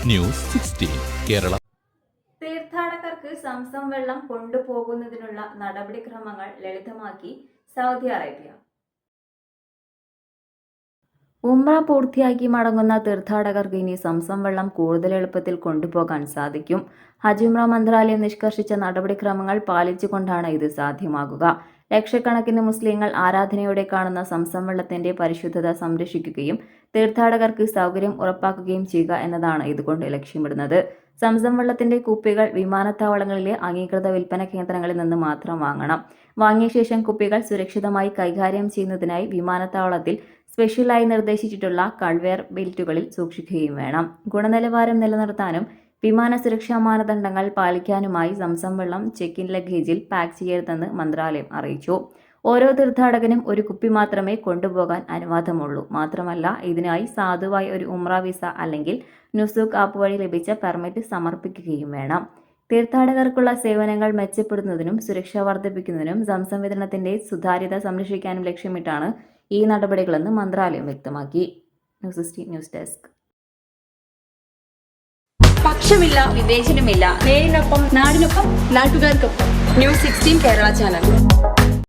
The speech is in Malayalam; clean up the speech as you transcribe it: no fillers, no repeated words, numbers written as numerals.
ന്യൂസ് 16 കേരള. തീർത്ഥാടകർക്ക് സംസം വെള്ളം കൊണ്ടുപോകുന്നതിനുള്ള നടപടിക്രമങ്ങൾ ലളിതമാക്കി സൗദി അറേബ്യ. ഉംറ പൂർത്തിയാക്കി മടങ്ങുന്ന തീർത്ഥാടകർക്ക് ഇനി സംസം വെള്ളം കൂടുതൽ എളുപ്പത്തിൽ കൊണ്ടുപോകാൻ സാധിക്കും. ഹജ്ജ് ഉംറ മന്ത്രാലയം നിഷ്കർഷിച്ച നടപടിക്രമങ്ങൾ പാലിച്ചുകൊണ്ടാണ് ഇത് സാധ്യമാകുക. ലക്ഷക്കണക്കിന് മുസ്ലിങ്ങൾ ആരാധനയോടെ കാണുന്ന സംസം വെള്ളത്തിന്റെ പരിശുദ്ധത സംരക്ഷിക്കുകയും തീർത്ഥാടകർക്ക് സൗകര്യം ഉറപ്പാക്കുകയും ചെയ്യുക എന്നതാണ് ഇതുകൊണ്ട് ലക്ഷ്യമിടുന്നത്. സംസം വെള്ളത്തിന്റെ കുപ്പികൾ വിമാനത്താവളങ്ങളിലെ അംഗീകൃത വിൽപ്പന കേന്ദ്രങ്ങളിൽ നിന്ന് മാത്രം വാങ്ങണം. വാങ്ങിയ ശേഷം കുപ്പികൾ സുരക്ഷിതമായി കൈകാര്യം ചെയ്യുന്നതിനായി വിമാനത്താവളത്തിൽ സ്പെഷ്യലായി നിർദ്ദേശിച്ചിട്ടുള്ള കൺവെയർ ബെൽറ്റുകളിൽ സൂക്ഷിക്കുകയും വേണം. ഗുണനിലവാരം നിലനിർത്താനും വിമാന സുരക്ഷാ മാനദണ്ഡങ്ങൾ പാലിക്കാനുമായി സംസം വെള്ളം ചെക്ക് ഇൻ ലഗേജിൽ പാക്ക് ചെയ്യരുതെന്ന് മന്ത്രാലയം അറിയിച്ചു. ഓരോ തീർത്ഥാടകനും ഒരു കുപ്പി മാത്രമേ കൊണ്ടുപോകാൻ അനുവാദമുള്ളൂ. മാത്രമല്ല, ഇതിനായി സാധുവായി ഒരു ഉംറ വിസ അല്ലെങ്കിൽ നുസൂക്ക് ആപ്പ് വഴി ലഭിച്ച പെർമിറ്റ് സമർപ്പിക്കുകയും വേണം. തീർത്ഥാടകർക്കുള്ള സേവനങ്ങൾ മെച്ചപ്പെടുത്തുന്നതിനും സുരക്ഷ വർദ്ധിപ്പിക്കുന്നതിനും സംസം വിതരണത്തിന്റെ സുതാര്യത സംരക്ഷിക്കാനും ലക്ഷ്യമിട്ടാണ് ഈ നടപടികളെന്ന് മന്ത്രാലയം വ്യക്തമാക്കി. News desk. പക്ഷമില്ല, വിവേചനമില്ല. നേരിനൊപ്പം, നാടിനൊപ്പം, നാട്ടുകാർക്കൊപ്പം. News 16 Kerala channel.